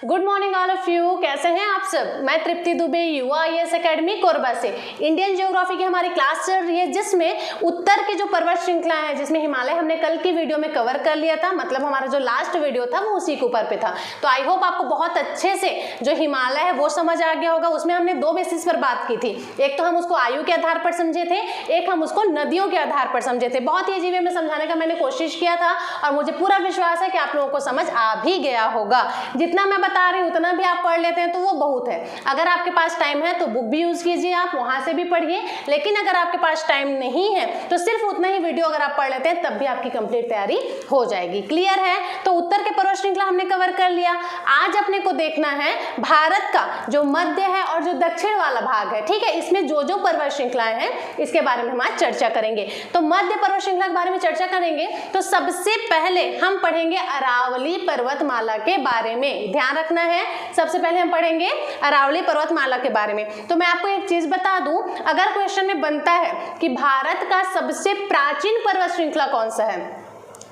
Good morning all of you. कैसे हैं आप सब? मैं तृप्ति दुबे, युवा आईएएस एकेडमी कोरबा से इंडियन ज्योग्राफी की हमारी क्लास चल रही है, जिसमें उत्तर के जो पर्वत श्रृंखला है, जिसमें हिमालय हमने कल की वीडियो में कवर कर लिया था। मतलब हमारा जो लास्ट वीडियो था वो उसी के ऊपर पे था। तो आई होप आपको बहुत अच्छे से जो हिमालय है वो समझ आ गया होगा। उसमें हमने दो बेसिस पर बात की थी। एक तो हम उसको आयु के आधार पर समझे थे, एक हम उसको नदियों के आधार पर समझे थे। बहुत ही अजीब वे में समझाने का मैंने कोशिश किया था और मुझे पूरा विश्वास है कि आप लोगों को समझ आ भी गया होगा। जितना मैं बता रही हूँ उतना भी आप पढ़ लेते हैं तो वो बहुत है। अगर आपके पास टाइम है तो बुक भी यूज कीजिए, आप वहां से भी पढ़िए। लेकिन अगर आपके पास टाइम नहीं है तो सिर्फ उतना ही वीडियो अगर आप पढ़ लेते हैं तब भी आपकी कंप्लीट तैयारी हो जाएगी। क्लियर है? तो उत्तर के पर्वत श्रृंखला हमने कवर कर लिया। आज अपने को देखना है भारत का जो मध्य है और जो दक्षिण वाला भाग है। ठीक है, इसमें जो जो पर्वत श्रृंखलाएं हैं इसके बारे में हम आज चर्चा करेंगे। तो मध्य पर्वत श्रृंखला के बारे में चर्चा करेंगे तो सबसे पहले हम पढ़ेंगे अरावली पर्वतमाला के बारे में। ध्यान रखना है, सबसे पहले हम पढ़ेंगे अरावली पर्वतमाला के बारे में। तो मैं आपको एक चीज बता दूं, अगर क्वेश्चन में बनता है कि भारत का सबसे प्राचीन पर्वत श्रृंखला कौन सा है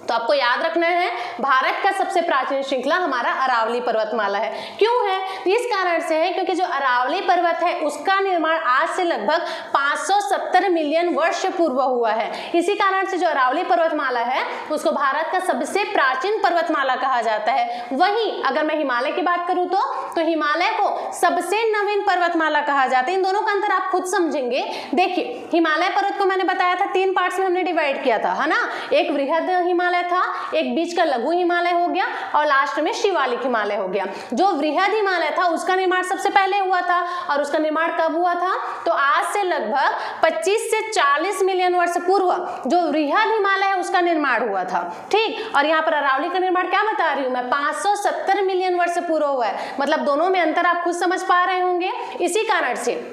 तो आपको याद रखना है भारत का सबसे प्राचीन श्रृंखला हमारा अरावली पर्वतमाला है। क्यों है? इस कारण से है क्योंकि जो अरावली पर्वत है उसका निर्माण आज से लगभग 570 मिलियन वर्ष पूर्व हुआ है। इसी कारण से जो अरावली पर्वतमाला है उसको भारत का सबसे प्राचीन पर्वतमाला कहा जाता है। वहीं अगर मैं हिमालय की बात करूं तो हिमालय को सबसे नवीन पर्वतमाला कहा जाता है। इन दोनों का अंतर आप खुद समझेंगे। देखिए, हिमालय पर्वत को मैंने बताया था 3 पार्ट्स में हमने डिवाइड किया था, है ना। एक वृहद हिमालय था, एक बीच का लघु हिमालय हो गया और लास्ट में शिवालिक हिमालय हो गया। जो वृहद हिमालय था उसका निर्माण सबसे पहले हुआ था और उसका निर्माण कब हुआ था तो आज से लगभग 25 से 40 मिलियन वर्ष पूर्व जो वृहद हिमालय है उसका निर्माण हुआ था। ठीक, और यहाँ पर अरावली का निर्माण क्या बता रही हूँ मैं, 570 मिलियन वर्ष पूर्व हुआ है। मतलब दोनों में अंतर आप खुद समझ पा रहे होंगे। इसी कारण से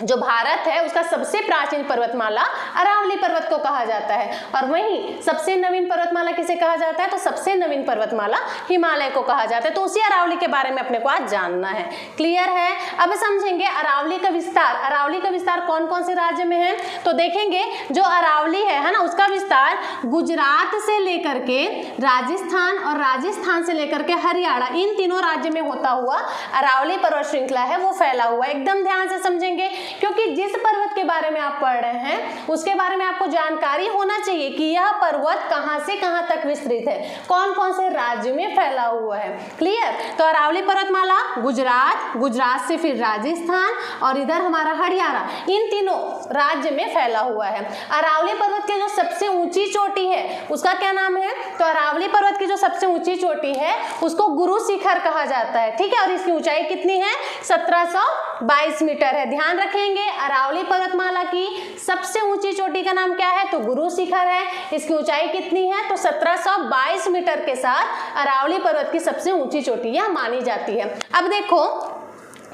जो भारत है उसका सबसे प्राचीन पर्वतमाला अरावली पर्वत को कहा जाता है और वहीं सबसे नवीन पर्वतमाला किसे कहा जाता है तो सबसे नवीन पर्वतमाला हिमालय को कहा जाता है। तो उसी अरावली के बारे में अपने को आज जानना है। क्लियर है? अब समझेंगे अरावली का विस्तार। अरावली का विस्तार कौन कौन से राज्य में है तो देखेंगे जो अरावली है ना, उसका विस्तार गुजरात से लेकर के राजस्थान और राजस्थान से लेकर के हरियाणा, इन तीनों राज्य में होता हुआ अरावली पर्वत श्रृंखला है वो फैला हुआ है। एकदम ध्यान से समझेंगे क्योंकि जिस पर्वत के बारे में आप पढ़ रहे हैं उसके बारे में आपको जानकारी होना चाहिए कि यह पर्वत कहां से कहां तक विस्तृत है, कौन कौन से राज्य में फैला हुआ है। क्लियर? तो अरावली पर्वतमाला गुजरात, गुजरात से फिर राजस्थान और इधर हमारा हरियाणा, इन तीनों राज्य में फैला हुआ है। अरावली पर्वत की जो सबसे ऊंची चोटी है उसका क्या नाम है तो अरावली पर्वत की जो सबसे ऊंची चोटी है उसको गुरु शिखर कहा जाता है। ठीक है, और इसकी ऊंचाई कितनी है 1722 मीटर है। ध्यान रखेंगे अरावली पर्वतमाला की सबसे ऊंची चोटी का नाम क्या है तो गुरु शिखर है। इसकी ऊंचाई कितनी है तो 1722 मीटर के साथ अरावली पर्वत की सबसे ऊंची चोटी यह मानी जाती है। अब देखो,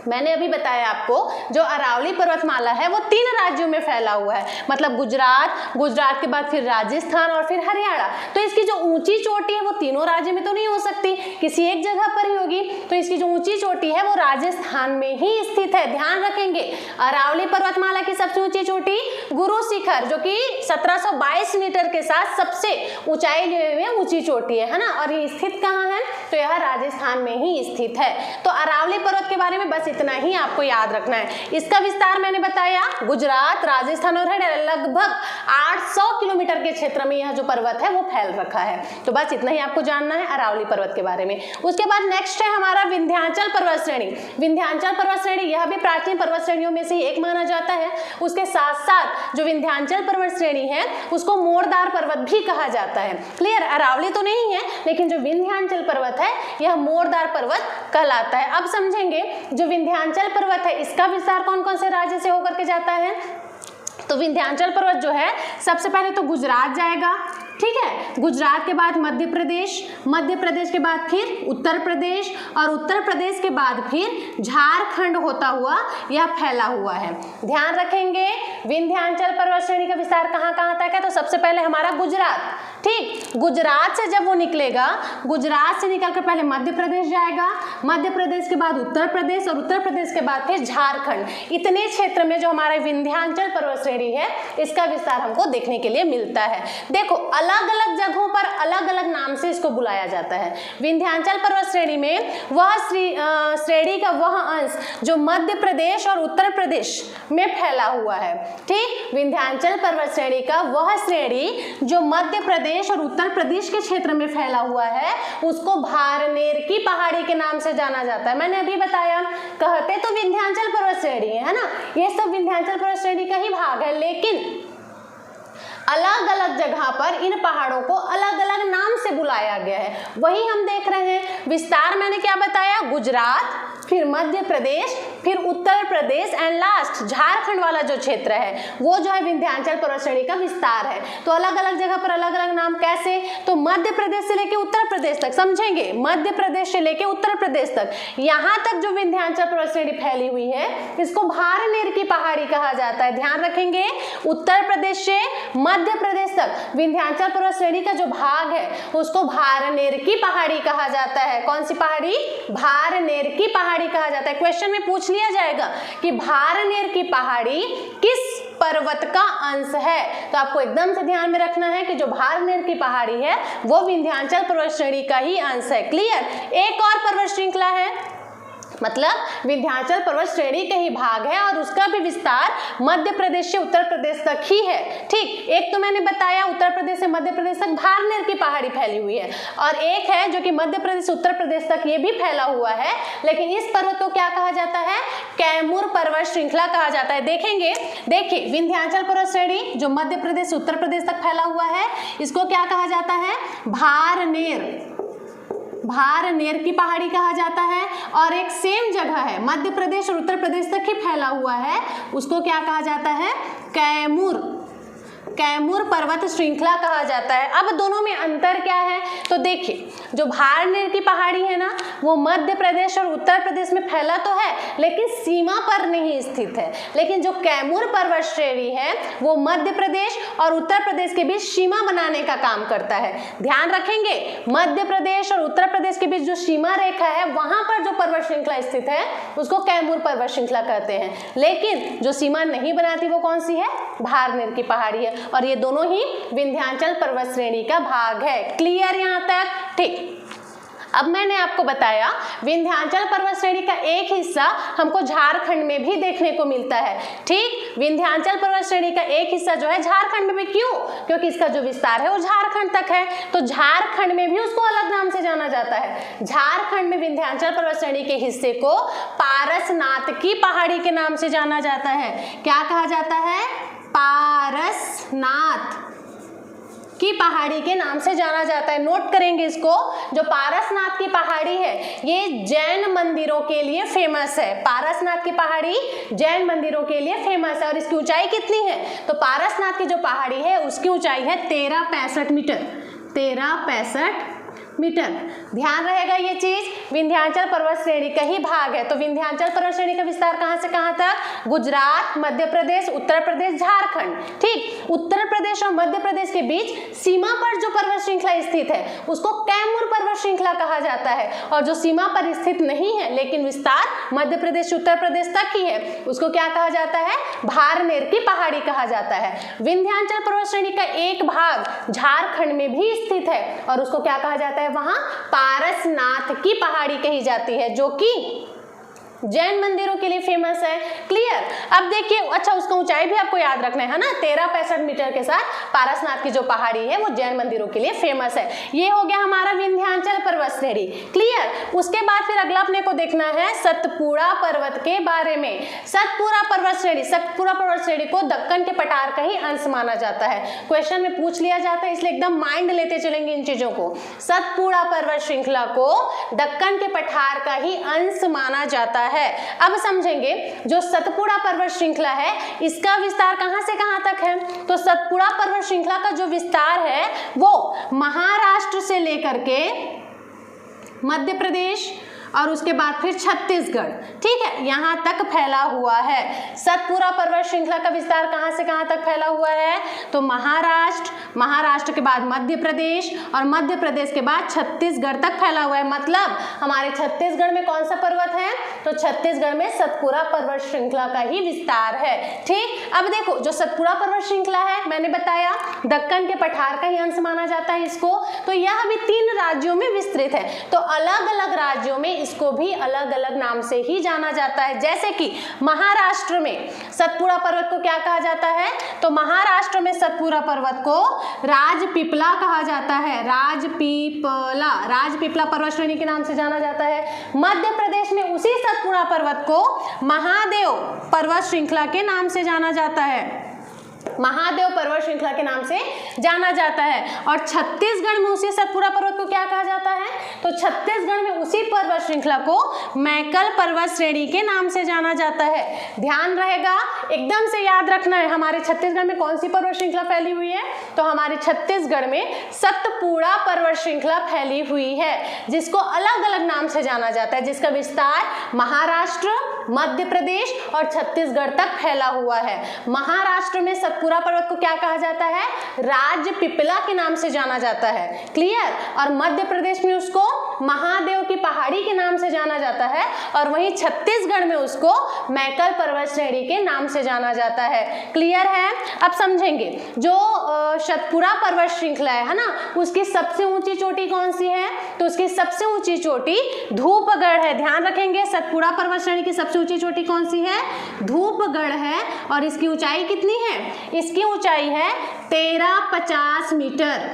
मैंने अभी बताया आपको जो अरावली पर्वतमाला है वो 3 राज्यों में फैला हुआ है। मतलब गुजरात, गुजरात के बाद फिर राजस्थान और फिर हरियाणा। तो इसकी जो ऊंची चोटी है वो तीनों राज्य में तो नहीं हो सकती, किसी एक जगह पर ही होगी। तो इसकी जो ऊंची चोटी है वो राजस्थान में ही स्थित है। ध्यान रखेंगे, अरावली पर्वतमाला की सबसे ऊंची चोटी गुरु शिखर जो कि 1722 मीटर के साथ सबसे ऊंचाई लिए हुए ऊंची चोटी है ना। और ये स्थित कहाँ है तो यह राजस्थान में ही स्थित है। तो अरावली पर्वत के बारे में बस इतना ही आपको याद रखना है। इसका विस्तार मैंने बताया गुजरात, राजस्थान और हरियाणा, लगभग 800 किलोमीटर के क्षेत्र में यह जो पर्वत है वो फैल रखा है। तो बस इतना ही आपको जानना है अरावली पर्वत के बारे में। उसके बाद नेक्स्ट है हमारा विंध्याचल पर्वत श्रेणी। विंध्याचल पर्वत श्रेणी यह भी प्राचीन पर्वत श्रेणियों में से एक माना जाता है। उसके साथ साथ जो विंध्याचल पर्वत श्रेणी है उसको मोरदार पर्वत भी कहा जाता है। क्लियर? अरावली तो नहीं है लेकिन जो विंध्याचल पर्वत है यह मोरदार पर्वत कहलाता है। अब समझेंगे जो विंध्याचल पर्वत है इसका विस्तार कौन कौन से राज्य से होकर के जाता है तो विंध्याचल पर्वत जो है सबसे पहले तो गुजरात जाएगा। ठीक है, गुजरात के बाद मध्य प्रदेश, मध्य प्रदेश के बाद फिर उत्तर प्रदेश और उत्तर प्रदेश के बाद फिर झारखंड होता हुआ यह फैला हुआ है। ध्यान रखेंगे विंध्याचल पर्वत श्रेणी का विस्तार कहाँ कहाँ तक है तो सबसे पहले हमारा गुजरात, ठीक। गुजरात से जब वो निकलेगा, गुजरात से निकलकर पहले मध्य प्रदेश जाएगा, मध्य प्रदेश के बाद उत्तर प्रदेश और उत्तर प्रदेश के बाद फिर झारखंड। इतने क्षेत्र में जो हमारा विंध्याचल पर्वत श्रेणी है इसका विस्तार हमको देखने के लिए मिलता है। देखो अलग अलग जगहों पर अलग अलग नाम से इसको बुलाया जाता है। विंध्याचल पर्वत श्रेणी में वह श्रेणी का वह अंश जो मध्य प्रदेश और उत्तर प्रदेश में फैला हुआ है। ठीक, विंध्याचल पर्वत श्रेणी का वह श्रेणी जो मध्य प्रदेश और उत्तर प्रदेश के क्षेत्र में फैला हुआ है उसको भारनेर की पहाड़ी के नाम से जाना जाता है। मैंने अभी बताया, कहते तो विंध्याचल पर्वत श्रेणी है ना, ये सब विंध्याचल पर्वत श्रेणी का ही भाग है, लेकिन अलग अलग जगह पर इन पहाड़ों को अलग अलग नाम से बुलाया गया है। वही हम देख रहे हैं। विस्तार मैंने क्या बताया, गुजरात, फिर मध्य प्रदेश, फिर उत्तर प्रदेश एंड लास्ट झारखंड वाला जो क्षेत्र है वो जो है विंध्याचल पर्वत श्रेणी का विस्तार है। तो अलग अलग जगह पर अलग अलग नाम। कैसे, तो मध्य प्रदेश से लेके उत्तर प्रदेश तक, समझेंगे, मध्य प्रदेश से लेके उत्तर प्रदेश तक, यहाँ तक जो विंध्याचल पर्वत श्रेणी फैली हुई है इसको भारनेर की पहाड़ी कहा जाता है। ध्यान रखेंगे, उत्तर प्रदेश से मध्य प्रदेश तक विंध्याचल पर्वत श्रेणी का जो भाग है उसको भारनेर की पहाड़ी कहा जाता है। कौन सी पहाड़ी, भारनेर की पहाड़ी कहा जाता है। क्वेश्चन में पूछ लिया जाएगा कि भारनेर की पहाड़ी किस पर्वत का अंश है, तो आपको एकदम से ध्यान में रखना है कि जो भारनेर की पहाड़ी है वो विंध्याचल पर्वत श्रेणी का ही अंश है। क्लियर। एक और पर्वत श्रृंखला है, मतलब विंध्याचल पर्वत श्रेणी का ही भाग है और उसका भी विस्तार मध्य प्रदेश से उत्तर प्रदेश तक ही है। ठीक, एक तो मैंने बताया उत्तर प्रदेश से मध्य प्रदेश तक भारनेर की पहाड़ी फैली हुई है, और एक है जो कि मध्य प्रदेश से उत्तर प्रदेश तक ये भी फैला हुआ है, लेकिन इस पर्वत को क्या कहा जाता है, कैमूर पर्वत श्रृंखला कहा जाता है। देखेंगे, देखिए विंध्याचल पर्वत श्रेणी जो मध्य प्रदेश से उत्तर प्रदेश तक फैला हुआ है इसको क्या कहा जाता है, भारनेर, भारनेर की पहाड़ी कहा जाता है। और एक सेम जगह है मध्य प्रदेश और उत्तर प्रदेश तक ही फैला हुआ है, उसको क्या कहा जाता है, कैमूर, कैमूर पर्वत श्रृंखला कहा जाता है। अब दोनों में अंतर क्या है, तो देखिए जो भारनेर की पहाड़ी है ना वो मध्य प्रदेश और उत्तर प्रदेश में फैला तो है लेकिन सीमा पर नहीं स्थित है, लेकिन जो कैमूर पर्वत श्रेणी है वो मध्य प्रदेश और उत्तर प्रदेश के बीच सीमा बनाने का काम करता है। ध्यान रखेंगे, मध्य प्रदेश और उत्तर प्रदेश के बीच जो सीमा रेखा है वहां पर जो पर्वत श्रृंखला स्थित है उसको कैमूर पर्वत श्रृंखला कहते हैं, लेकिन जो सीमा नहीं बनाती वो कौन सी है, भारनेर की पहाड़ी है, और ये दोनों ही विंध्याचल पर्वत श्रेणी का भाग है। क्लियर यहाँ तक। ठीक, अब मैंने आपको बताया विंध्याचल पर्वत श्रेणी का एक हिस्सा हमको झारखंड में भी देखने को मिलता है। ठीक, विंध्याचल पर्वत श्रेणी का एक हिस्सा जो है झारखंड में भी, क्यों, क्योंकि इसका जो विस्तार है वो झारखंड तक है, तो झारखंड में भी उसको अलग नाम से जाना जाता है। झारखंड में विंध्याचल पर्वत श्रेणी के हिस्से को पारसनाथ की पहाड़ी के नाम से जाना जाता है। क्या कहा जाता है, पारसनाथ की पहाड़ी के नाम से जाना जाता है। नोट करेंगे इसको, जो पारसनाथ की पहाड़ी है ये जैन मंदिरों के लिए फेमस है। पारसनाथ की पहाड़ी जैन मंदिरों के लिए फेमस है, और इसकी ऊंचाई कितनी है, तो पारसनाथ की जो पहाड़ी है उसकी ऊंचाई है 1365 मीटर, 1365 मीटर। ध्यान रहेगा ये चीज, विंध्याचल पर्वत श्रेणी का ही भाग है। तो विंध्याचल पर्वत श्रेणी का विस्तार कहां से कहां तक, गुजरात, मध्य प्रदेश, उत्तर प्रदेश, झारखंड। ठीक, उत्तर प्रदेश और मध्य प्रदेश के बीच सीमा पर जो पर्वत श्रृंखला स्थित है उसको कैमूर पर्वत श्रृंखला कहा जाता है, और जो सीमा पर स्थित नहीं है लेकिन विस्तार मध्य प्रदेश उत्तर प्रदेश तक ही है उसको क्या कहा जाता है, भारनेर की पहाड़ी कहा जाता है। विंध्याचल पर्वत श्रेणी का एक भाग झारखंड में भी स्थित है और उसको क्या कहा जाता है, वहां पारसनाथ की पहाड़ी कही जाती है, जो कि जैन मंदिरों के लिए फेमस है। क्लियर। अब देखिए, अच्छा उसका ऊंचाई भी आपको याद रखना है ना, 1365 मीटर के साथ पारसनाथ की जो पहाड़ी है वो जैन मंदिरों के लिए फेमस है। ये हो गया हमारा विंध्याचल पर्वत श्रेणी। क्लियर। उसके बाद फिर अगला अपने को देखना है सतपुड़ा पर्वत के बारे में। सतपुड़ा पर्वत श्रेणी, सतपुड़ा पर्वत श्रेणी को दक्कन के पठार का ही अंश माना जाता है। क्वेश्चन में पूछ लिया जाता है, इसलिए एकदम माइंड लेते चलेंगे इन चीजों को। सतपुड़ा पर्वत श्रृंखला को दक्कन के पठार का ही अंश माना जाता है। अब समझेंगे, जो सतपुड़ा पर्वत श्रृंखला है इसका विस्तार कहां से कहां तक है, तो सतपुड़ा पर्वत श्रृंखला का जो विस्तार है वो महाराष्ट्र से लेकर के मध्य प्रदेश, और उसके बाद फिर छत्तीसगढ़, ठीक है, यहाँ तक फैला हुआ है। सतपुड़ा पर्वत श्रृंखला का विस्तार कहाँ से कहाँ तक फैला हुआ है? तो महाराष्ट्र, महाराष्ट्र के बाद मध्य प्रदेश और मध्य प्रदेश के बाद छत्तीसगढ़ तक फैला हुआ है। मतलब हमारे छत्तीसगढ़ में कौन सा पर्वत है? तो छत्तीसगढ़ में सतपुड़ा पर्वत श्रृंखला का ही विस्तार है। ठीक, अब देखो जो सतपुड़ा पर्वत श्रृंखला है, मैंने बताया दक्कन के पठार का ही अंश माना जाता है इसको, तो यह भी 3 राज्यों में विस्तृत है। तो अलग अलग राज्यों में इसको भी अलग अलग नाम से ही जाना जाता है। जैसे कि महाराष्ट्र में सतपुड़ा पर्वत को क्या कहा जाता है? तो महाराष्ट्र में सतपुड़ा पर्वत को राजपीपला कहा जाता है। राजपीपला, राजपीपला पर्वत श्रेणी के नाम से जाना जाता है। मध्य प्रदेश में उसी सतपुड़ा पर्वत को महादेव पर्वत श्रृंखला के नाम से जाना जाता है। महादेव पर्वत श्रृंखला के नाम से जाना जाता है। और छत्तीसगढ़ में उसी सतपुड़ा पर्वत को क्या कहा जाता है? तो छत्तीसगढ़ में उसी पर्वत श्रृंखला को मैकल पर्वत श्रेणी के नाम से जाना जाता है। ध्यान रहेगा, एकदम से याद रखना है, हमारे छत्तीसगढ़ में कौन सी पर्वत श्रृंखला फैली हुई है? तो हमारे छत्तीसगढ़ में सतपुड़ा पर्वत श्रृंखला फैली हुई है, जिसको अलग अलग नाम से जाना जाता है, जिसका विस्तार महाराष्ट्र, मध्य प्रदेश और छत्तीसगढ़ तक फैला हुआ है। महाराष्ट्र में सतपुड़ा पर्वत को क्या कहा जाता है? राजपीपला के नाम से जाना जाता है। क्लियर? और मध्य प्रदेश में उसको महादेव की पहाड़ी के नाम से जाना जाता है, और वहीं छत्तीसगढ़ में उसको मैकल पर्वत श्रेणी के नाम से जाना जाता है। क्लियर है? अब समझेंगे, जो सतपुड़ा पर्वत श्रृंखला है ना, उसकी सबसे ऊंची चोटी कौन सी है? तो उसकी सबसे ऊंची चोटी धूपगढ़ है। ध्यान रखेंगे, सतपुड़ा पर्वत श्रेणी की सबसे ऊंची चोटी कौन सी है? धूपगढ़ है। और इसकी ऊंचाई कितनी है? इसकी ऊंचाई है 1350 मीटर।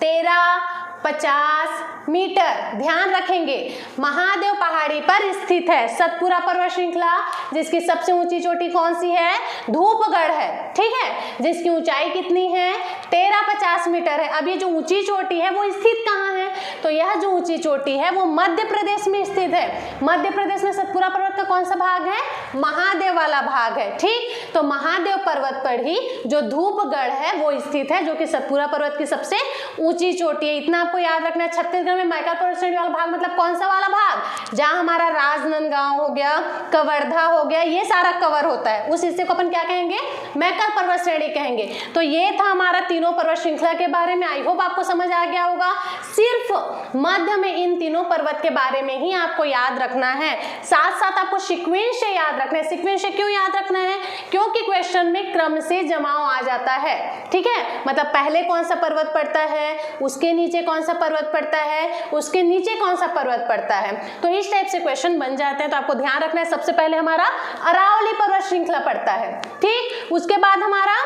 1350 मीटर। ध्यान रखेंगे, महादेव पहाड़ी पर स्थित है सतपुड़ा पर्वत श्रृंखला, जिसकी सबसे ऊंची चोटी कौन सी है? धूपगढ़ है। ठीक है, जिसकी ऊंचाई कितनी है? 1350 मीटर है। अब ये जो ऊंची चोटी है वो स्थित कहाँ है? तो यह जो ऊंची चोटी है वो मध्य प्रदेश में स्थित है। मध्य प्रदेश में सतपुड़ा पर्वत का कौन सा भाग है? महादेव वाला भाग है। ठीक, तो महादेव पर्वत पर ही जो धूपगढ़ है वो स्थित है, जो कि सतपुड़ा पर्वत की सबसे ऊंची चोटी है। इतना आपको याद रखना है। छत्तीसगढ़ में मैकल पर्वत श्रेणी वाला भाग मतलब कौन सा वाला भाग? जहां हमारा राजनांदगांव हो गया, कवर्धा हो गया, ये सारा कवर होता है, उस हिस्से को अपन क्या कहेंगे? मैकल पर्वत श्रेणी कहेंगे। तो ये था हमारा तीनों पर्वत श्रृंखला के बारे में। आई होप आपको समझ आ गया होगा। सिर्फ मध्य में इन तीनों पर्वत के बारे में ही आपको याद रखना है, साथ साथ आपको सीक्वेंस से याद रखना है। सीक्वेंस से क्यों याद रखना है? क्योंकि क्वेश्चन में क्रम से जमाव आ जाता है। ठीक है, मतलब पहले कौन सा पर्वत पड़ता है, उसके नीचे कौन सा पर्वत पड़ता है, उसके नीचे कौन सा पर्वत पड़ता है, तो इस टाइप से क्वेश्चन बन जाते हैं। तो आपको ध्यान रखना है, सबसे पहले हमारा अरावली पर्वत श्रृंखला पड़ता है। ठीक, उसके बाद हमारा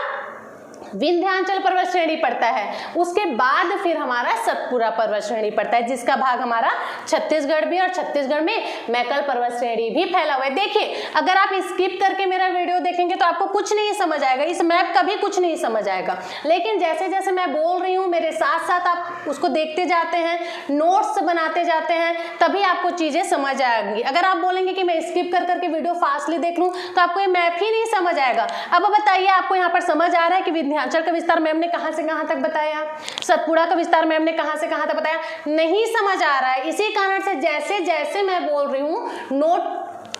विंध्याचल पर्वत श्रेणी पड़ता है, उसके बाद फिर हमारा सतपुड़ा पर्वत श्रेणी पड़ता है, जिसका भाग हमारा छत्तीसगढ़ भी, और छत्तीसगढ़ में मैकल पर्वत श्रेणी भी फैला हुआ है। देखिए, अगर आप स्किप करके मेरा वीडियो देखेंगे तो आपको कुछ नहीं समझ आएगा, इस मैप का भी कुछ नहीं समझ आएगा। लेकिन जैसे जैसे मैं बोल रही हूँ, मेरे साथ साथ आप उसको देखते जाते हैं, नोट्स बनाते जाते हैं, तभी आपको चीजें समझ आएंगी। अगर आप बोलेंगे कि मैं स्किप कर करके वीडियो फास्टली देख लूँ, तो आपको ये मैप ही नहीं समझ आएगा। अब बताइए, आपको यहाँ पर समझ आ रहा है कि विंध्याचल का विस्तार मैम ने कहां से कहां तक बताया, सतपुड़ा का विस्तार मैम ने कहां से कहां तक बताया? नहीं समझ आ रहा है। इसी कारण से जैसे जैसे मैं बोल रही हूं, नोट,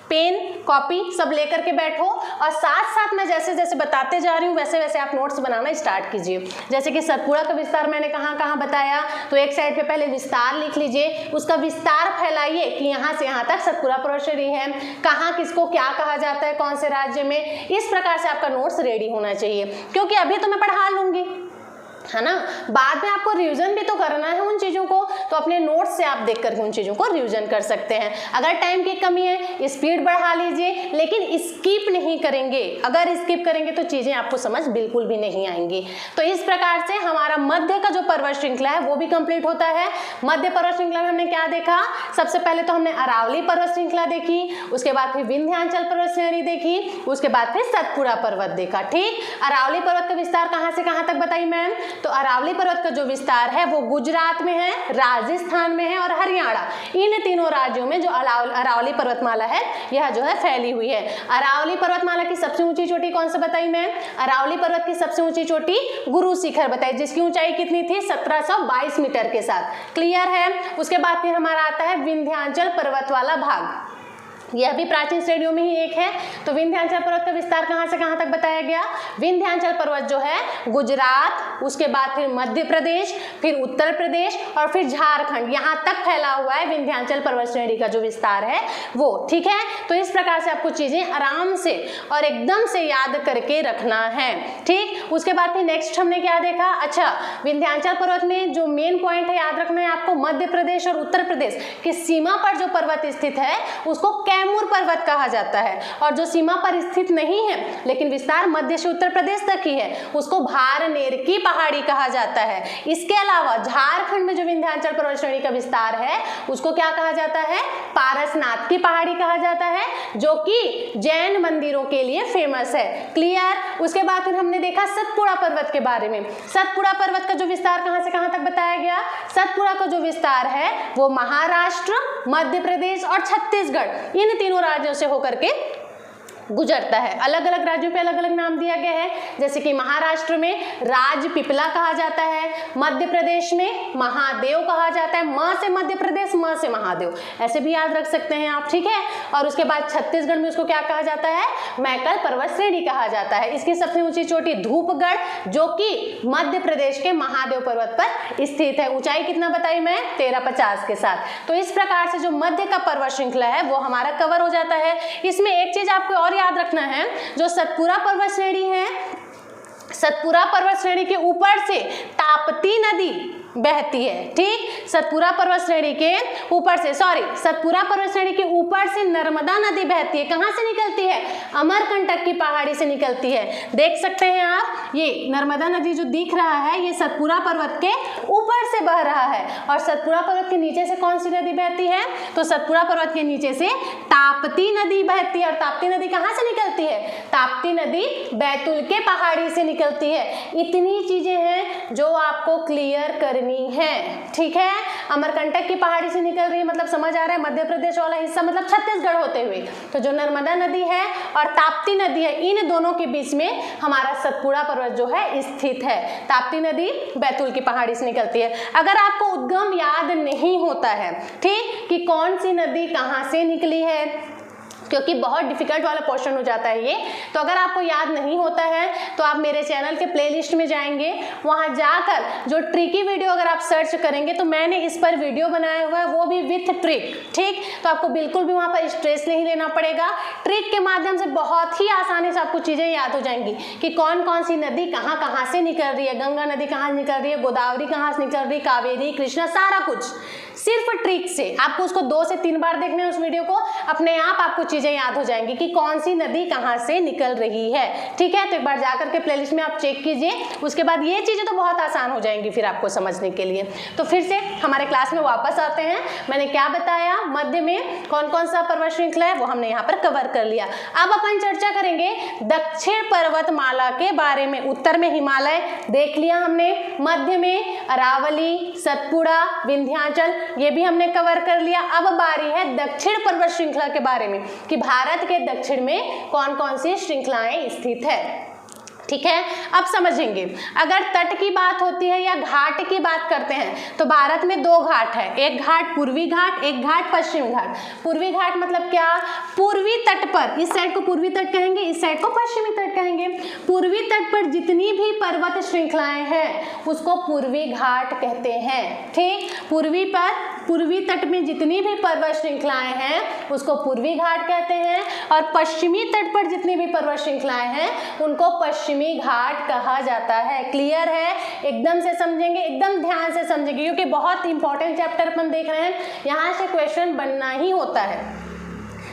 पेन, कॉपी सब लेकर के बैठो, और साथ साथ मैं जैसे जैसे बताते जा रही हूँ वैसे वैसे आप नोट्स बनाना स्टार्ट कीजिए। जैसे कि सतपुड़ा का विस्तार मैंने कहाँ कहाँ बताया, तो एक साइड पे पहले विस्तार लिख लीजिए, उसका विस्तार फैलाइए कि यहाँ से यहाँ तक सतपुड़ा पर्वत श्रेणी है, कहाँ किसको क्या कहा जाता है, कौन से राज्य में। इस प्रकार से आपका नोट्स रेडी होना चाहिए, क्योंकि अभी तो मैं पढ़ा लूंगी, है ना, बाद में आपको रिवीजन भी तो करना है उन चीज़ों को, तो अपने नोट्स से आप देख करके उन चीज़ों को रिवीजन कर सकते हैं। अगर टाइम की कमी है, स्पीड बढ़ा लीजिए, लेकिन स्किप नहीं करेंगे। अगर स्किप करेंगे तो चीज़ें आपको समझ बिल्कुल भी नहीं आएंगी। तो इस प्रकार से हमारा मध्य का जो पर्वत श्रृंखला है वो भी कंप्लीट होता है। मध्य पर्वत श्रृंखला में हमने क्या देखा? सबसे पहले तो हमने अरावली पर्वत श्रृंखला देखी, उसके बाद फिर विंध्याचल पर्वत श्रेणी देखी, उसके बाद फिर सतपुड़ा पर्वत देखा। ठीक, अरावली पर्वत का विस्तार कहाँ से कहाँ तक बताई मैम? तो अरावली पर्वत का जो विस्तार है वो गुजरात में है, राजस्थान में है और हरियाणा, इन तीनों राज्यों में जो अरावली पर्वतमाला है यह जो है फैली हुई है। अरावली पर्वतमाला की सबसे ऊंची चोटी कौन सा बताई मैं? अरावली पर्वत की सबसे ऊंची चोटी गुरु शिखर बताई, जिसकी ऊंचाई कितनी थी? 1722 मीटर के साथ। क्लियर है। उसके बाद फिर हमारा आता है विंध्याचल पर्वत वाला भाग, यह भी प्राचीन श्रेणियों में ही एक है। तो विंध्याचल पर्वत का विस्तार कहां से कहां तक बताया गया? विंध्याचल पर्वत जो है गुजरात, उसके बाद फिर मध्य प्रदेश, फिर उत्तर प्रदेश और फिर झारखंड, यहां तक फैला हुआ है विंध्याचल पर्वत श्रेणी का जो विस्तार है वो। ठीक है, तो इस प्रकार से आपको चीजें आराम से और एकदम से याद करके रखना है। ठीक, उसके बाद फिर नेक्स्ट हमने क्या देखा? अच्छा, विंध्याचल पर्वत में जो मेन पॉइंट है याद रखना है आपको, मध्य प्रदेश और उत्तर प्रदेश की सीमा पर जो पर्वत स्थित है उसको कैमूर पर्वत कहा जाता है, और जो सीमा पर स्थित नहीं है लेकिन विस्तार मध्य से उत्तर प्रदेश तक ही है उसको भारनेर की पहाड़ी कहा जाता है। इसके अलावा झारखंड में जो विंध्याचल पर्वत श्रेणी का विस्तार है उसको क्या कहा जाता है? पारसनाथ की पहाड़ी कहा जाता है, जो कि जैन मंदिरों के लिए फेमस है। क्लियर। उसके बाद फिर हमने देखा सतपुड़ा पर्वत के बारे में। सतपुड़ा पर्वत का जो विस्तार कहां से कहां तक बताया गया? सतपुड़ा का जो विस्तार है वो महाराष्ट्र, मध्य प्रदेश और छत्तीसगढ़, इन तीनों राज्यों से होकर के गुजरता है। अलग अलग राज्यों पे अलग अलग नाम दिया गया है, जैसे कि महाराष्ट्र में राजपीपला कहा जाता है, मध्य प्रदेश में महादेव कहा जाता है, म से मध्य प्रदेश, म से महादेव, ऐसे भी याद रख सकते हैं आप। ठीक है, और उसके बाद छत्तीसगढ़ में उसको क्या कहा जाता है? मैकल पर्वत श्रेणी कहा जाता है। इसकी सबसे ऊंची चोटी धूपगढ़, जो कि मध्य प्रदेश के महादेव पर्वत पर स्थित है। ऊंचाई कितना बताई मैं? 1350 के साथ। तो इस प्रकार से जो मध्य का पर्वत श्रृंखला है वो हमारा कवर हो जाता है। इसमें एक चीज आपको और याद रखना है, जो सतपुड़ा पर्वत श्रेणी है, सतपुड़ा पर्वत श्रेणी के ऊपर से ताप्ती नदी बहती है। ठीक, सतपुड़ा पर्वत श्रेणी के ऊपर से, सतपुड़ा पर्वत श्रेणी के ऊपर से नर्मदा नदी बहती है। कहां से निकलती है? अमरकंटक की पहाड़ी से निकलती है। देख सकते हैं आप, ये नर्मदा नदी जो दिख रहा है ये सतपुड़ा पर्वत के ऊपर से बह रहा है। और सतपुड़ा पर्वत के नीचे से कौन सी नदी बहती है? तो सतपुड़ा पर्वत के नीचे से ताप्ती नदी बहती है। और ताप्ती नदी कहां से निकलती है? ताप्ती नदी बैतूल के पहाड़ी से निकलती है। इतनी चीजें हैं जो आपको क्लियर करनी है। ठीक है, अमरकंटक की पहाड़ी से निकल रही है मतलब समझ आ रहा है, मध्य प्रदेश वाला हिस्सा मतलब छत्तीसगढ़ होते हुए। तो जो नर्मदा नदी है और ताप्ती नदी है, इन दोनों के बीच में हमारा सतपुड़ा पर्वत जो है स्थित है। ताप्ती नदी बैतूल की पहाड़ी से निकलती है। अगर आपको उद्गम याद नहीं होता है, ठीक, कि कौन सी नदी कहां से निकली है, क्योंकि बहुत डिफिकल्ट वाला क्वेश्चन हो जाता है ये, तो अगर आपको याद नहीं होता है तो आप मेरे चैनल के प्लेलिस्ट में जाएंगे, वहां जाकर जो ट्रिकी वीडियो अगर आप सर्च करेंगे तो मैंने इस पर वीडियो बनाया हुआ है, वो भी विथ ट्रिक। ठीक, तो आपको बिल्कुल भी वहां पर स्ट्रेस नहीं लेना पड़ेगा। ट्रिक के माध्यम से बहुत ही आसानी से आपको चीजें याद हो जाएंगी कि कौन कौन सी नदी कहाँ कहाँ से निकल रही है, गंगा नदी कहाँ से निकल रही है, गोदावरी कहाँ से निकल रही है, कावेरी, कृष्णा, सारा कुछ सिर्फ ट्रिक से। आपको उसको 2 से 3 बार देखना है उस वीडियो को, अपने आप आपको चीजें याद हो जाएंगी कि कौन सी नदी कहां से निकल रही है। ठीक है, तो एक बार जाकर के प्लेलिस्ट में आप चेक कीजिए, उसके बाद ये चीजें तो बहुत आसान हो जाएंगी फिर आपको समझने के लिए। तो फिर से हमारे क्लास में वापस आते हैं। मैंने क्या बताया, मध्य में कौन कौन सा पर्वत श्रृंखला है वो हमने यहाँ पर कवर कर लिया। अब अपन चर्चा करेंगे दक्षिण पर्वतमाला के बारे में। उत्तर में हिमालय देख लिया हमने, मध्य में अरावली, सतपुड़ा, विंध्याचल, ये भी हमने कवर कर लिया। अब बारी है दक्षिण पर्वत श्रृंखला के बारे में कि भारत के दक्षिण में कौन कौन सी श्रृंखलाएं स्थित है। ठीक है, अब समझेंगे। अगर तट की बात होती है या घाट की बात करते हैं तो भारत में 2 घाट है, एक घाट पूर्वी घाट, एक घाट पश्चिमी घाट। पूर्वी घाट मतलब क्या? पूर्वी तट पर, इस साइड को पूर्वी तट कहेंगे, इस साइड को पश्चिमी तट कहेंगे। पूर्वी तट पर जितनी भी पर्वत श्रृंखलाएं हैं उसको पूर्वी घाट कहते हैं। ठीक, पूर्वी तट में जितनी भी पर्वत श्रृंखलाएं हैं उसको पूर्वी घाट कहते हैं, और पश्चिमी तट पर जितनी भी पर्वत श्रृंखलाएं हैं उनको पश्चिमी घाट कहा जाता है। क्लियर है? एकदम से समझेंगे, एकदम ध्यान से समझेंगे, क्योंकि बहुत इंपॉर्टेंट चैप्टर अपन देख रहे हैं, यहाँ से क्वेश्चन बनना ही होता है।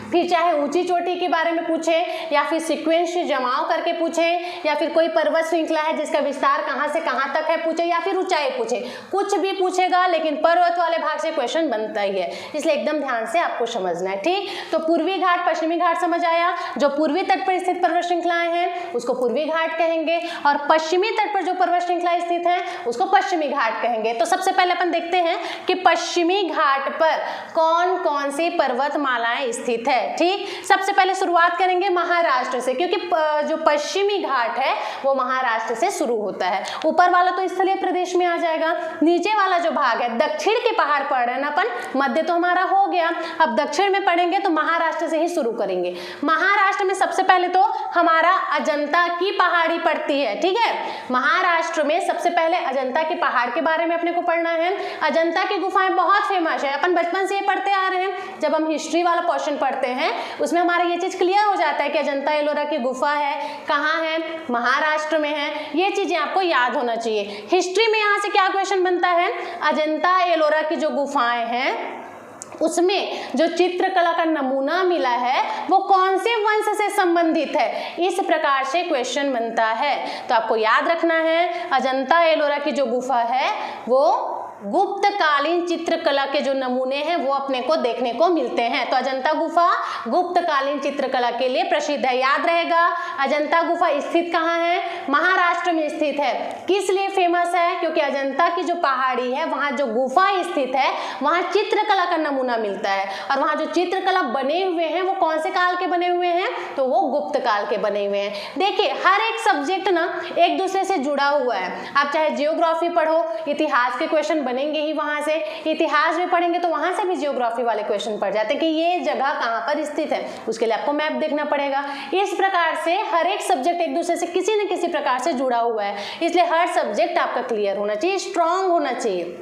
फिर चाहे ऊंची चोटी के बारे में पूछे, या फिर सीक्वेंस जमाव करके पूछे, या फिर कोई पर्वत श्रृंखला है जिसका विस्तार कहाँ से कहाँ तक है पूछे, या फिर ऊंचाई पूछे, कुछ भी पूछेगा, लेकिन पर्वत वाले भाग से क्वेश्चन बनता ही है, इसलिए एकदम ध्यान से आपको समझना है। ठीक, तो पूर्वी घाट पश्चिमी घाट समझ आया। जो पूर्वी तट पर स्थित पर्वत श्रृंखलाएं हैं उसको पूर्वी घाट कहेंगे, और पश्चिमी तट पर जो पर्वत श्रृंखला स्थित है उसको पश्चिमी घाट कहेंगे। तो सबसे पहले अपन देखते हैं कि पश्चिमी घाट पर कौन कौन सी पर्वतमालाएं स्थित है। ठीक, सबसे पहले शुरुआत करेंगे महाराष्ट्र से, क्योंकि जो पश्चिमी घाट है वो महाराष्ट्र से शुरू होता है। ऊपर वाला तो स्थलीय प्रदेश में आ जाएगा, नीचे वाला जो भाग है दक्षिण के पहाड़ पढ़ रहे हैं ना अपन, मध्य तो हमारा हो गया, अब दक्षिण में पढ़ेंगे तो महाराष्ट्र से ही शुरू करेंगे। महाराष्ट्र में सबसे पहले तो हमारा अजंता की पहाड़ी पड़ती है। ठीक है, महाराष्ट्र में सबसे पहले अजंता के पहाड़ के बारे में अपने को पढ़ना है। अजंता की गुफाएं बहुत फेमस है, अपन बचपन से ये पढ़ते आ रहे हैं। जब हम हिस्ट्री वाला पोर्शन पढ़ते हैं उसमें हमारा ये चीज क्लियर हो जाता है कि अजंता एलोरा की गुफा है कहाँ है, महाराष्ट्र में है। ये चीजें आपको याद होना चाहिए। हिस्ट्री में यहाँ से क्या क्वेश्चन बनता है, अजंता एलोरा की जो गुफाएं हैं उसमें जो चित्रकला का नमूना मिला है वो कौन से वंश से संबंधित है, इस प्रकार से क्वेश्चन बनता है। तो आपको याद रखना है अजंता एलोरा की जो गुफा है वो गुप्त कालीन चित्रकला के जो नमूने हैं वो अपने को देखने को मिलते हैं। तो अजंता गुफा गुप्त कालीन चित्रकला के लिए प्रसिद्ध है, याद रहेगा। अजंता गुफा स्थित कहाँ है, महाराष्ट्र में स्थित है। किस लिए फेमस है, क्योंकि अजंता की जो पहाड़ी है वहाँ जो गुफा स्थित है वहाँ चित्रकला का नमूना मिलता है, और वहाँ जो चित्रकला बने हुए हैं वो कौन से काल के बने हुए हैं, तो वो गुप्त काल के बने हुए हैं। देखिए हर एक सब्जेक्ट ना एक दूसरे से जुड़ा हुआ है। आप चाहे जियोग्राफी पढ़ो, इतिहास के क्वेश्चन बनेंगे ही वहां से, इतिहास में पढ़ेंगे तो वहां से भी जियोग्राफी वाले क्वेश्चन पड़ जाते हैं कि ये जगह कहाँ पर स्थित है, उसके लिए आपको मैप देखना पड़ेगा। इस प्रकार से हर एक सब्जेक्ट एक दूसरे से किसी न किसी प्रकार से जुड़ा हुआ है, इसलिए हर सब्जेक्ट आपका क्लियर होना चाहिए, स्ट्रांग होना चाहिए।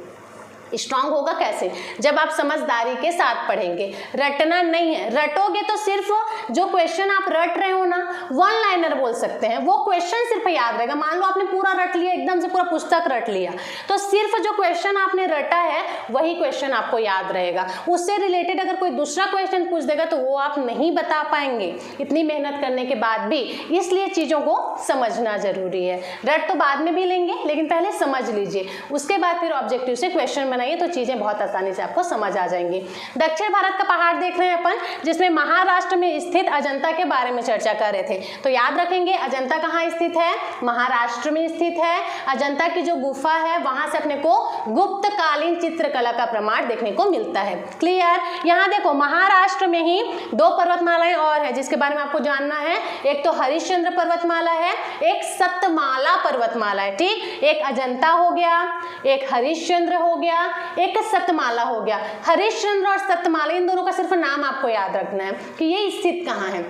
स्ट्रांग होगा कैसे, जब आप समझदारी के साथ पढ़ेंगे, रटना नहीं है। रटोगे तो सिर्फ जो क्वेश्चन आप रट रहे हो ना, वन लाइनर बोल सकते हैं, वो क्वेश्चन सिर्फ याद रहेगा। मान लो आपने पूरा रट लिया, एकदम से पूरा पुस्तक रट लिया, तो सिर्फ जो क्वेश्चन आपने रटा है वही क्वेश्चन आपको याद रहेगा। उससे रिलेटेड अगर कोई दूसरा क्वेश्चन पूछ देगा तो वो आप नहीं बता पाएंगे इतनी मेहनत करने के बाद भी। इसलिए चीज़ों को समझना जरूरी है। रट तो बाद में भी लेंगे, लेकिन पहले समझ लीजिए, उसके बाद फिर ऑब्जेक्टिव से क्वेश्चन बनाइए तो चीजें बहुत आसानी से आपको समझ आ जाएंगी। दक्षिण भारत का पहाड़ देख रहे हैं अपन, जिसमें महाराष्ट्र में स्थित अजंता के बारे में चर्चा कर रहे थे। तो याद रखेंगे अजंता कहाँ स्थित है, महाराष्ट्र में स्थित है। अजंता की जो गुफा है वहां से अपने को गुप्त कालीन चित्रकला का प्रमाण देखने को मिलता है। क्लियर। यहाँ देखो महाराष्ट्र में ही दो पर्वतमालाएं और है जिसके बारे में आपको जानना है। एक तो हरिश्चंद्र पर्वतमाला है, एक सतमाला पर्वतमाला है। ठीक, एक अजंता हो गया, एक हरिश्चंद्र हो गया, एक सतमाला हो गया। हरिश्चंद्र और सतमाला इन दोनों का सिर्फ नाम आपको याद रखना है कि ये स्थित कहाँ है।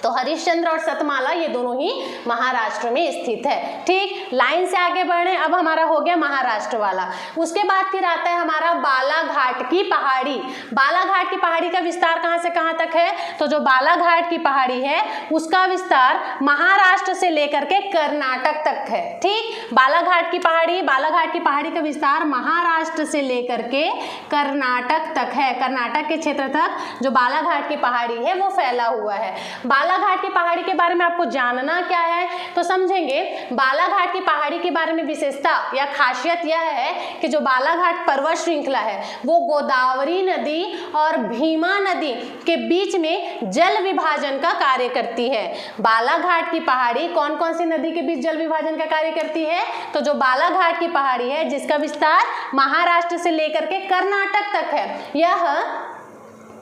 तो हरिश्चंद्र और सतमाला ये दोनों ही महाराष्ट्र में स्थित है। ठीक, लाइन से आगे बढ़े, अब हमारा हो गया महाराष्ट्र वाला। उसके बाद फिर आता है हमारा बालाघाट की पहाड़ी। बालाघाट की पहाड़ी का विस्तार कहाँ से कहाँ तक है, तो जो बालाघाट की पहाड़ी है उसका विस्तार महाराष्ट्र से लेकर के कर्नाटक तक है। ठीक, बालाघाट की पहाड़ी का विस्तार महाराष्ट्र से लेकर के कर्नाटक तक है। कर्नाटक के क्षेत्र तक जो बालाघाट की पहाड़ी है वो फैला हुआ है। बालाघाट की पहाड़ी के बारे में आपको जानना क्या है, तो समझेंगे बालाघाट की पहाड़ी के बारे में विशेषता या खासियत यह है कि जो बालाघाट पर्वत श्रृंखला है वो गोदावरी नदी और भीमा नदी के बीच में जल विभाजन का कार्य करती है। बालाघाट की पहाड़ी कौन कौन सी नदी के बीच जल विभाजन का कार्य करती है, तो जो बालाघाट की पहाड़ी है जिसका विस्तार महाराष्ट्र से लेकर के कर्नाटक तक है, यह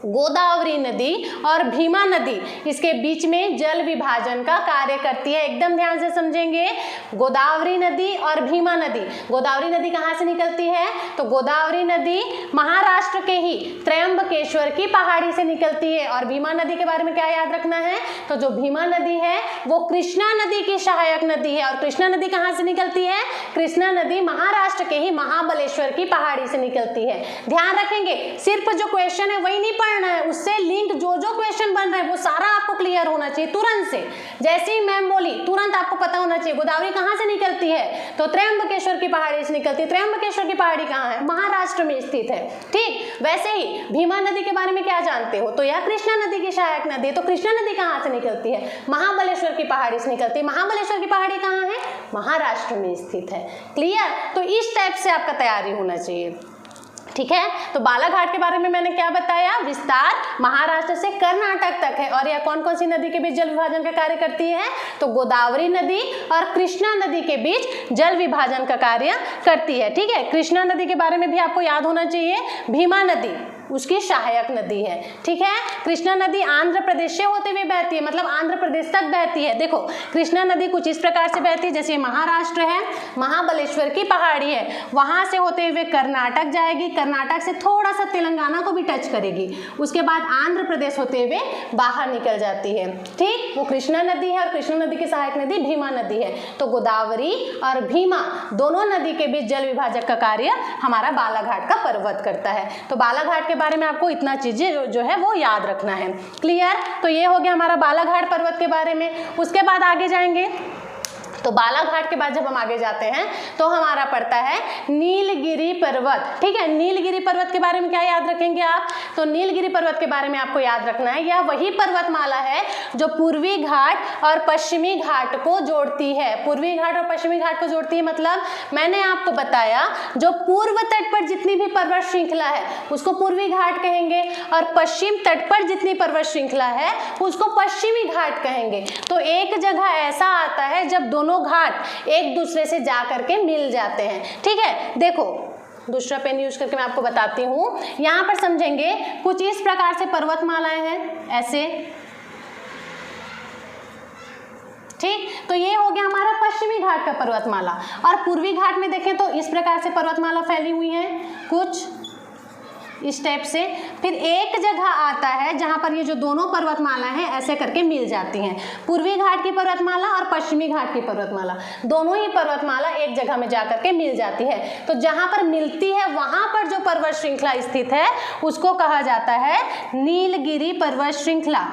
गोदावरी नदी और भीमा नदी इसके बीच में जल विभाजन का कार्य करती है। एकदम ध्यान से समझेंगे, गोदावरी नदी और भीमा नदी। गोदावरी नदी कहाँ से निकलती है, तो गोदावरी नदी महाराष्ट्र के ही त्र्यंबकेश्वर की पहाड़ी से निकलती है। और भीमा नदी के बारे में क्या याद रखना है, तो जो भीमा नदी है वो कृष्णा नदी की सहायक नदी है। और कृष्णा नदी कहाँ से निकलती है, कृष्णा नदी महाराष्ट्र के ही महाबलेश्वर की पहाड़ी से निकलती है। ध्यान रखेंगे, सिर्फ जो क्वेश्चन है वही नहीं पढ़ना है, उससे लिंक जो जो क्वेश्चन बन रहे हैं वो सारा आपको क्लियर होना चाहिए तुरंत से। जैसे ही मैम बोली तुरंत आपको पता होना चाहिए गोदावरी कहाँ से निकलती है, तो त्र्यंबकेश्वर की पहाड़ी से निकलती है। त्र्यंबकेश्वर की पहाड़ी कहाँ है, महाराष्ट्र में स्थित है। ठीक, वैसे ही भीमा नदी के बारे में क्या जानते हो, तो यह कृष्णा नदी की सहायक नदी है। तो कृष्णा नदी कहाँ से निकलती है, महाबलेश्वर की पहाड़ी से निकलती है। महाबलेश्वर की पहाड़ी कहाँ है, महाराष्ट्र में स्थित है। क्लियर, तो इस टाइप से आपका तैयारी होना चाहिए। ठीक है, तो बालाघाट के बारे में मैंने क्या बताया, विस्तार महाराष्ट्र से कर्नाटक तक है। और यह कौन कौन सी नदी के बीच जल विभाजन का कार्य करती है, तो गोदावरी नदी और कृष्णा नदी के बीच जल विभाजन का कार्य करती है। ठीक है, कृष्णा नदी के बारे में भी आपको याद होना चाहिए, भीमा नदी उसकी सहायक नदी है। ठीक है, कृष्णा नदी आंध्र प्रदेश से होते हुए बहती है, मतलब आंध्र प्रदेश तक बहती है। देखो कृष्णा नदी कुछ इस प्रकार से बहती है, जैसे महाराष्ट्र है, महाबलेश्वर की पहाड़ी है, वहां से होते हुए कर्नाटक जाएगी, कर्नाटक से थोड़ा सा तेलंगाना को भी टच करेगी, उसके बाद आंध्र प्रदेश होते हुए बाहर निकल जाती है। ठीक, वो कृष्णा नदी है और कृष्णा नदी की सहायक नदी भीमा नदी है। तो गोदावरी और भीमा दोनों नदी के बीच जल विभाजक का कार्य हमारा बालाघाट का पर्वत करता है। तो बालाघाट बारे में आपको इतना चीजें जो है वो याद रखना है। क्लियर, तो ये हो गया हमारा बालाघाट पर्वत के बारे में। उसके बाद आगे जाएंगे, तो बालाघाट के बाद जब हम आगे जाते हैं तो हमारा पड़ता है नीलगिरी पर्वत। ठीक है, नीलगिरी पर्वत के बारे में क्या याद रखेंगे आप, तो नीलगिरी पर्वत के बारे में आपको याद रखना है, यह वही पर्वतमाला है जो पूर्वी घाट और पश्चिमी घाट को जोड़ती है। पूर्वी घाट और पश्चिमी घाट को जोड़ती है, मतलब मैंने आपको बताया जो पूर्व तट पर जितनी भी पर्वत श्रृंखला है उसको पूर्वी घाट कहेंगे, और पश्चिम तट पर जितनी पर्वत श्रृंखला है उसको पश्चिमी घाट कहेंगे। तो एक जगह ऐसा आता है जब दोनों घाट एक दूसरे से जा करके मिल जाते हैं। ठीक है, देखो दूसरा पेन यूज करके मैं आपको बताती हूँ। यहाँ पर समझेंगे कुछ इस प्रकार से पर्वतमालाएं हैं, ऐसे। ठीक, तो ये हो गया हमारा पश्चिमी घाट का पर्वतमाला। और पूर्वी घाट में देखें तो इस प्रकार से पर्वतमाला फैली हुई है कुछ इस टाइप से। फिर एक जगह आता है जहां पर ये जो दोनों पर्वतमाला हैं ऐसे करके मिल जाती हैं, पूर्वी घाट की पर्वतमाला और पश्चिमी घाट की पर्वतमाला, दोनों ही पर्वतमाला एक जगह में जाकर के मिल जाती है। तो जहां पर मिलती है वहां पर जो पर्वत श्रृंखला स्थित है उसको कहा जाता है नीलगिरी पर्वत श्रृंखला,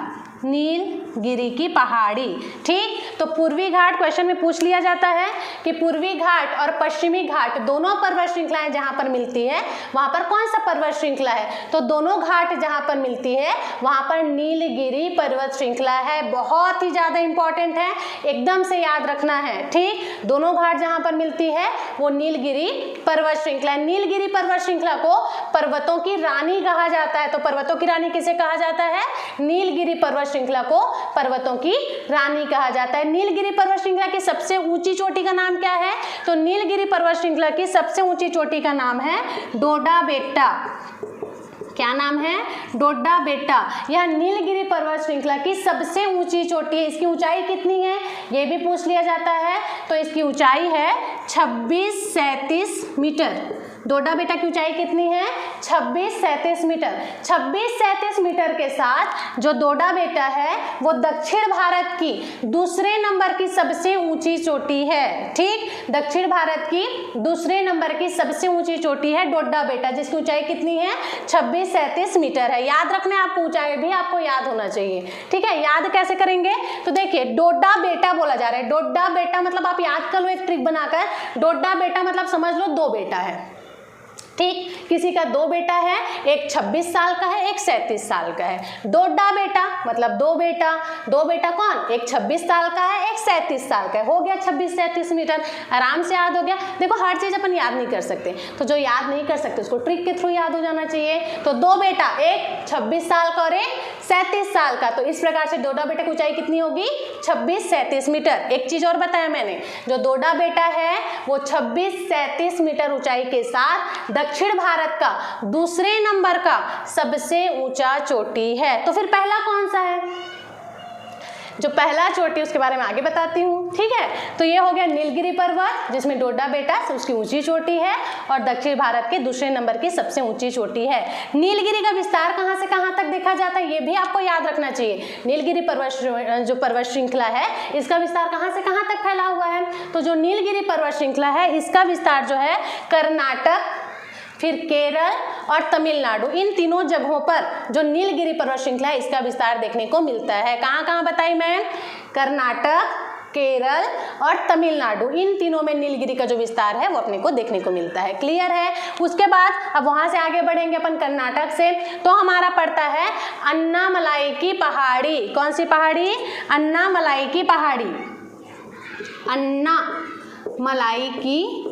नीलगिरी की पहाड़ी। ठीक, तो पूर्वी घाट क्वेश्चन में पूछ लिया जाता है कि पूर्वी घाट और पश्चिमी घाट दोनों पर्वत श्रृंखलाएं जहां पर मिलती है वहां पर कौन सा पर्वत श्रृंखला है, तो दोनों घाट जहां पर मिलती है वहां पर नीलगिरी पर्वत श्रृंखला है। बहुत ही ज्यादा इंपॉर्टेंट है, एकदम से याद रखना है। ठीक, दोनों घाट जहां पर मिलती है वो नीलगिरी पर्वत श्रृंखला है। नीलगिरी पर्वत श्रृंखला को पर्वतों की रानी कहा जाता है। तो पर्वतों की रानी किसे कहा जाता है, नीलगिरी पर्वत श्रृंखला को पर्वतों की रानी कहा जाता है। नीलगिरी पर्वत श्रृंखला की सबसे ऊंची चोटी का नाम क्या है, तो नीलगिरी पर्वत श्रृंखला की सबसे ऊंची चोटी का नाम है डोडा बेट्टा। क्या नाम है, डोडा बेट्टा। यह नीलगिरी पर्वत श्रृंखला की सबसे ऊंची चोटी है। इसकी ऊंचाई कितनी है ये भी पूछ लिया जाता है, तो इसकी ऊंचाई है 2637 मीटर। डोडा बेटा की ऊंचाई कितनी है, 2637 मीटर। 2637 मीटर के साथ जो डोडा बेटा है वो दक्षिण भारत की दूसरे नंबर की सबसे ऊंची चोटी है। ठीक, दक्षिण भारत की दूसरे नंबर की सबसे ऊंची चोटी है डोडा बेटा, जिसकी ऊंचाई कितनी है, 2637 मीटर है। याद रखना है आपको, ऊंचाई भी आपको याद होना चाहिए। ठीक है, याद कैसे करेंगे, तो देखिए डोडा बेटा बोला जा रहा है। डोडा बेटा मतलब आप याद कर लो एक ट्रिक बनाकर, डोडा बेटा मतलब समझ लो दो बेटा है। ठीक, किसी का दो बेटा है, एक 26 साल का है, एक 37 साल का है। डोडा बेटा मतलब दो बेटा। दो बेटा कौन, एक 26 साल का है, एक 37 साल का है। हो गया 2637 मीटर, आराम से याद हो गया। देखो हर चीज अपन याद नहीं कर सकते, तो जो याद नहीं कर सकते उसको ट्रिक के थ्रू याद हो जाना चाहिए। तो दो बेटा, एक 26 साल का और एक 37 साल का। तो इस प्रकार से डोडा बेटा की ऊंचाई कितनी होगी, 2637 मीटर। एक चीज और बताया मैंने, जो डोडा बेटा है वो 2637 मीटर ऊंचाई के साथ दक्षिण भारत का दूसरे नंबर का सबसे ऊंचा चोटी है। तो फिर पहला कौन सा है, जो पहला चोटी उसके बारे में आगे बताती हूँ। ठीक है, तो ये हो गया नीलगिरी पर्वत जिसमें डोडा बेटा उसकी ऊंची चोटी है और दक्षिण भारत के दूसरे नंबर की सबसे ऊंची चोटी है। नीलगिरी का विस्तार कहाँ से कहाँ तक देखा जाता है ये भी आपको याद रखना चाहिए। नीलगिरी पर्वत जो पर्वत श्रृंखला है इसका विस्तार कहाँ से कहाँ तक फैला हुआ है, तो जो नीलगिरी पर्वत श्रृंखला है इसका विस्तार जो है कर्नाटक, फिर केरल और तमिलनाडु, इन तीनों जगहों पर जो नीलगिरी पर्वत श्रृंखला है इसका विस्तार देखने को मिलता है। कहाँ कहाँ बताई मैं? कर्नाटक, केरल और तमिलनाडु, इन तीनों में नीलगिरी का जो विस्तार है वो अपने को देखने को मिलता है। क्लियर है? उसके बाद अब वहां से आगे बढ़ेंगे अपन कर्नाटक से, तो हमारा पड़ता है अन्नामलाई की पहाड़ी। कौन सी पहाड़ी? अन्नामलाई की पहाड़ी। अन्नामलाई की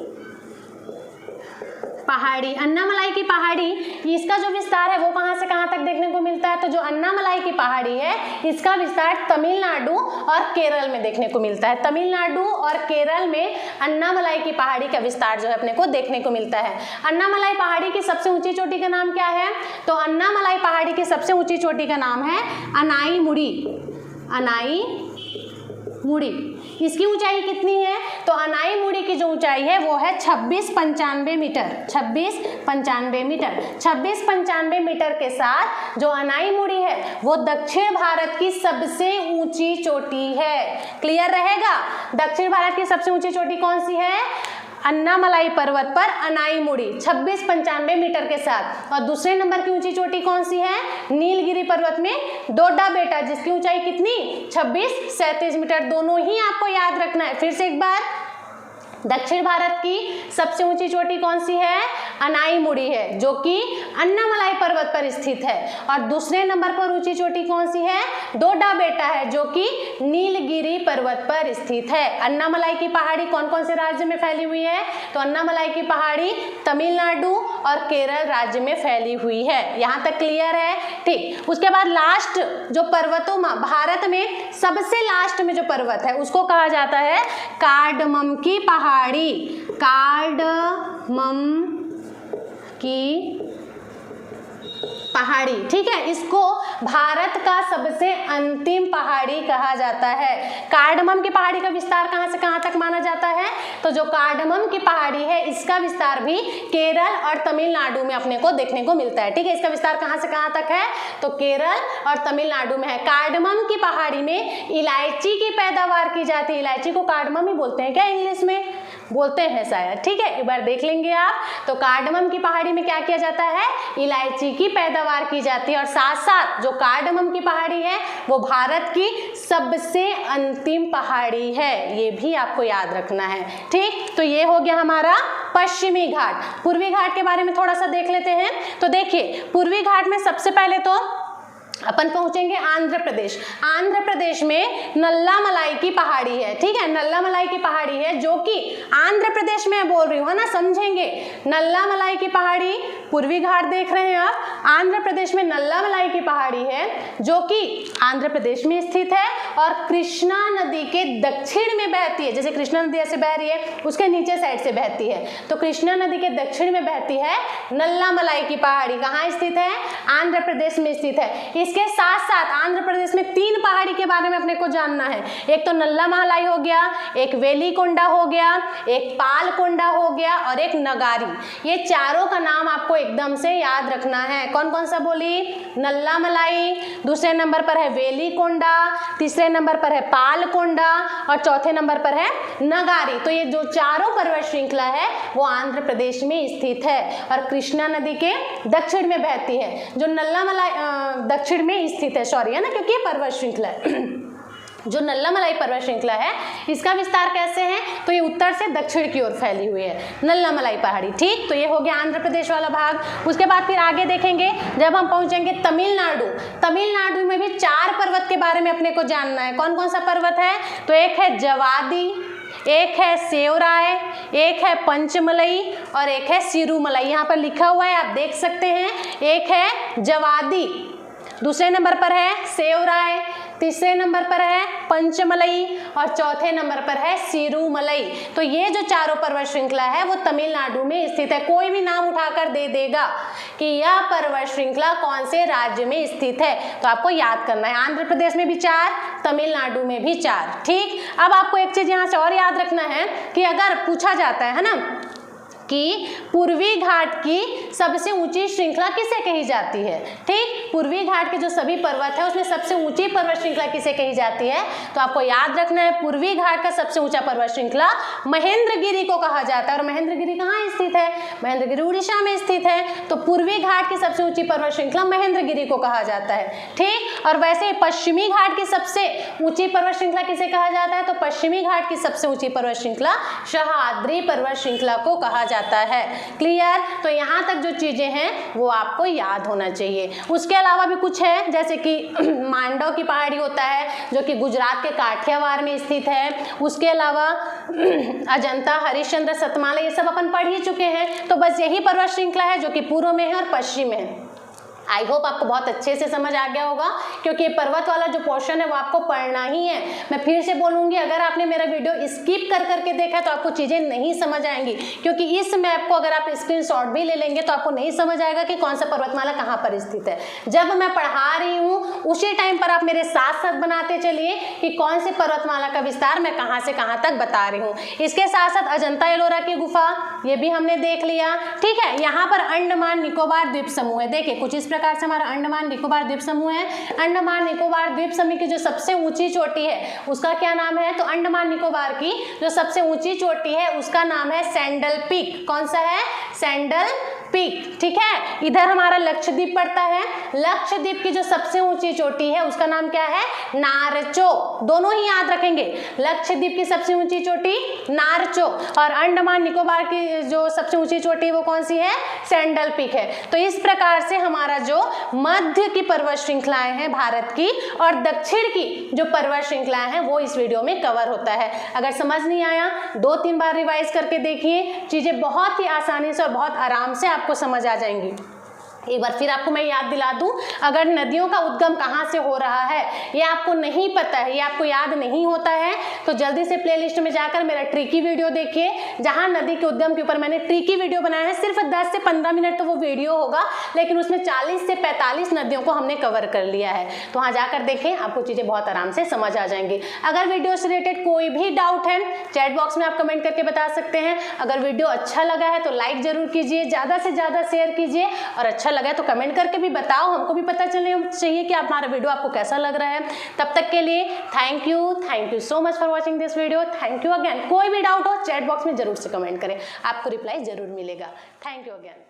पहाड़ी, अन्नामलाई की पहाड़ी, इसका जो विस्तार है वो कहाँ से कहाँ तक देखने को मिलता है? तो जो अन्नामलाई की पहाड़ी है इसका विस्तार तमिलनाडु और केरल में देखने को मिलता है। तमिलनाडु और केरल में अन्नामलाई की पहाड़ी का विस्तार जो है अपने को देखने को मिलता है। अन्नामलाई पहाड़ी की सबसे ऊंची चोटी का नाम क्या है? तो अन्नामलाई पहाड़ी की सबसे ऊंची चोटी का नाम है अनाईमुड़ी। अनाईमुड़ी, इसकी ऊंचाई कितनी है? तो अनाईमुड़ी की जो ऊंचाई है वो है 2695 मीटर। 2695 मीटर। 2695 मीटर के साथ जो अनाईमुड़ी है वो दक्षिण भारत की सबसे ऊंची चोटी है। क्लियर रहेगा? दक्षिण भारत की सबसे ऊंची चोटी कौन सी है? अन्नामलाई पर्वत पर अनाईमुड़ी 2695 मीटर के साथ। और दूसरे नंबर की ऊंची चोटी कौन सी है? नीलगिरी पर्वत में डोडा बेटा, जिसकी ऊंचाई कितनी? 2637 मीटर। दोनों ही आपको याद रखना है। फिर से एक बार, दक्षिण भारत की सबसे ऊंची चोटी कौन सी है? अनाईमुड़ी है, जो कि अन्नामलाई पर्वत पर स्थित है। और दूसरे नंबर पर ऊंची चोटी कौन सी है? डोडा बेटा है, जो कि नीलगिरी पर्वत पर स्थित है। अन्नामलाई की पहाड़ी कौन कौन से राज्य में फैली हुई है? तो अन्नामलाई की पहाड़ी तमिलनाडु और केरल राज्य में फैली हुई है। यहाँ तक क्लियर है? ठीक। उसके बाद लास्ट जो पर्वतों में, भारत में सबसे लास्ट में जो पर्वत है उसको कहा जाता है कार्डमम की पहाड़ी। कार्डमम की पहाड़ी, ठीक है। इसको भारत का सबसे अंतिम पहाड़ी कहा जाता है। कार्डमम की पहाड़ी का विस्तार कहाँ से कहाँ तक माना जाता है? तो जो कार्डमम की पहाड़ी है इसका विस्तार भी केरल और तमिलनाडु में अपने को देखने को मिलता है। ठीक है, इसका विस्तार कहाँ से कहाँ तक है? तो केरल और तमिलनाडु में है। कार्डमम की पहाड़ी में इलायची की पैदावार की जाती है। इलायची को कार्डमम ही बोलते हैं क्या? इंग्लिश में बोलते हैं शायद। ठीक है, एक बार देख लेंगे आप। तो कार्डमम की पहाड़ी में क्या किया जाता है? इलायची की पैदावार की जाती है। और साथ साथ जो कार्डमम की पहाड़ी है वो भारत की सबसे अंतिम पहाड़ी है, ये भी आपको याद रखना है। ठीक, तो ये हो गया हमारा पश्चिमी घाट। पूर्वी घाट के बारे में थोड़ा सा देख लेते हैं। तो देखिए, पूर्वी घाट में सबसे पहले तो अपन पहुंचेंगे आंध्र प्रदेश। आंध्र प्रदेश में नल्लामलाई की पहाड़ी है। ठीक है, नल्लामलाई की पहाड़ी है जो कि आंध्र प्रदेश में बोल रही हूँ, है ना, समझेंगे। नल्लामलाई की पहाड़ी, पूर्वी घाट देख रहे हैं आप, आंध्र प्रदेश में नल्लामलाई की पहाड़ी है जो कि आंध्र प्रदेश में स्थित है और कृष्णा नदी के दक्षिण में बहती है। जैसे कृष्णा नदी ऐसे बह रही है, उसके नीचे साइड से बहती है, तो कृष्णा नदी के दक्षिण में बहती है नल्लामलाई की पहाड़ी। कहाँ स्थित है? आंध्र प्रदेश में स्थित है। इसके साथ साथ आंध्र प्रदेश में 3 पहाड़ी के बारे में अपने को जानना है। एक तो नल्लामलाई हो गया, एक वेलिकोंडा हो गया, एक पालकोंडा हो गया और एक नगारी। ये चारों का नाम आपको एकदम से याद रखना है। कौन कौन सा बोली? नल्लामलाई, दूसरे नंबर पर है वेलिकोंडा, तीसरे नंबर पर है पालकोंडा और चौथे नंबर पर है नगारी। तो ये जो चारों पर्वत श्रृंखला है वो आंध्र प्रदेश में स्थित है और कृष्णा नदी के दक्षिण में बहती है। जो नल्लामलाई दक्षिण में स्थित है, सॉरी, है ना, क्योंकि ये पर्वत श्रृंखला है। जो नल्लामलाई पर्वत श्रृंखला है इसका विस्तार कैसे है? तो ये उत्तर से दक्षिण की ओर फैली हुई है नल्लामलाई पहाड़ी। ठीक, तो ये हो गया आंध्र प्रदेश वाला भाग। उसके बाद फिर आगे देखेंगे, जब हम पहुंचेंगे तमिलनाडु। तमिलनाडु में भी 4 पर्वत के बारे में अपने को जानना है। कौन कौन सा पर्वत है? तो एक है जवादी, एक है सेवराय, एक है पंचमलई और एक है सिरुमलई। यहाँ पर लिखा हुआ है, आप देख सकते हैं। एक है जवादी, दूसरे नंबर पर है सेवराय, तीसरे नंबर पर है पंचमलई और चौथे नंबर पर है सिरुमलई। तो ये जो चारों पर्वत श्रृंखला है वो तमिलनाडु में स्थित है। कोई भी नाम उठाकर दे देगा कि यह पर्वत श्रृंखला कौन से राज्य में स्थित है, तो आपको याद करना है। आंध्र प्रदेश में भी 4, तमिलनाडु में भी 4। ठीक, अब आपको एक चीज यहाँ से और याद रखना है कि अगर पूछा जाता है ना कि पूर्वी घाट की सबसे ऊंची श्रृंखला किसे कही जाती है। ठीक, पूर्वी घाट के जो सभी पर्वत है उसमें सबसे ऊंची पर्वत श्रृंखला किसे कही जाती है। तो आपको याद रखना है, पूर्वी घाट का सबसे ऊंचा पर्वत श्रृंखला महेंद्रगिरी को कहा जाता है। और महेंद्रगिरी कहाँ स्थित है? महेंद्रगिरी उड़ीसा में स्थित है। तो पूर्वी घाट की सबसे ऊंची पर्वत श्रृंखला महेंद्रगिरी को कहा जाता है। ठीक, और वैसे पश्चिमी घाट की सबसे ऊंची पर्वत श्रृंखला किसे कहा जाता है। तो पश्चिमी घाट की सबसे ऊंची पर्वत श्रृंखला सह्याद्री पर्वत श्रृंखला को कहा जाता है। क्लियर? तो यहाँ तक जो चीजें हैं वो आपको याद होना चाहिए। उसके अलावा भी कुछ है, जैसे कि मांडव की पहाड़ी होता है जो कि गुजरात के काठियावाड़ में स्थित है। उसके अलावा अजंता, हरिश्चंद्र, सतमाला, ये सब अपन पढ़ ही चुके हैं। तो बस यही पर्वत श्रृंखला है जो कि पूर्व में है और पश्चिम में है। आई होप आपको बहुत अच्छे से समझ आ गया होगा, क्योंकि पर्वत वाला जो पोर्शन है वो आपको पढ़ना ही है। मैं फिर से बोलूंगी, अगर आपने मेरा वीडियो स्किप कर करके देखा तो आपको चीजें नहीं समझ आएंगी, क्योंकि इस मैप को अगर आप स्क्रीनशॉट भी ले लेंगे तो आपको नहीं समझ आएगा कि कौन सा पर्वतमाला कहाँ पर स्थित है। जब मैं पढ़ा रही हूँ उसी टाइम पर आप मेरे साथ साथ बनाते चलिए कि कौन से पर्वतमाला का विस्तार मैं कहाँ से कहाँ तक बता रही हूँ। इसके साथ साथ अजंता एलोरा की गुफा ये भी हमने देख लिया। ठीक है, यहाँ पर अंडमान निकोबार द्वीप समूह है। देखिए कुछ इस प्रकार से हमारा अंडमान निकोबार द्वीप समूह है। अंडमान निकोबार द्वीप समूह की जो सबसे ऊंची चोटी है उसका क्या नाम है। तो अंडमान निकोबार की जो सबसे ऊंची चोटी है उसका नाम है सैंडल पीक। कौन सा है? Sandal peak. ठीक है, इधर हमारा लक्षद्वीप पड़ता है। लक्षद्वीप की जो सबसे ऊंची चोटी है उसका नाम क्या है? नारचो। दोनों ही याद रखेंगे, लक्षद्वीप की सबसे ऊंची चोटी नारचो और अंडमान निकोबार की जो सबसे ऊंची चोटी है वो कौन सी है? सैंडल पीक है। तो इस प्रकार से हमारा जो मध्य की पर्वत श्रृंखलाएं हैं भारत की और दक्षिण की जो पर्वत श्रृंखलाएं हैं वो इस वीडियो में कवर होता है। अगर समझ नहीं आया 2-3 बार रिवाइज करके देखिए, चीजें बहुत ही आसानी से और बहुत आराम से आपको समझ आ जाएंगी। एक बार फिर आपको मैं याद दिला दूं, अगर नदियों का उद्गम कहाँ से हो रहा है ये आपको नहीं पता है, ये आपको याद नहीं होता है, तो जल्दी से प्लेलिस्ट में जाकर मेरा ट्रिकी वीडियो देखिए, जहाँ नदी के उद्गम के ऊपर मैंने ट्रिकी वीडियो बनाया है। सिर्फ 10 से 15 मिनट तो वो वीडियो होगा, लेकिन उसमें 40 से 45 नदियों को हमने कवर कर लिया है। तो वहाँ जाकर देखें, आपको चीज़ें बहुत आराम से समझ आ जाएंगी। अगर वीडियो से रिलेटेड कोई भी डाउट है चैट बॉक्स में आप कमेंट करके बता सकते हैं। अगर वीडियो अच्छा लगा है तो लाइक जरूर कीजिए, ज़्यादा से ज़्यादा शेयर कीजिए, और अच्छा लगा तो कमेंट करके भी बताओ, हमको भी पता चलना चाहिए कि हमारा वीडियो आपको कैसा लग रहा है। तब तक के लिए thank you so much for watching this video. Thank you again. कोई भी डाउट हो चैट बॉक्स में जरूर से कमेंट करें, आपको रिप्लाई जरूर मिलेगा। Thank you again.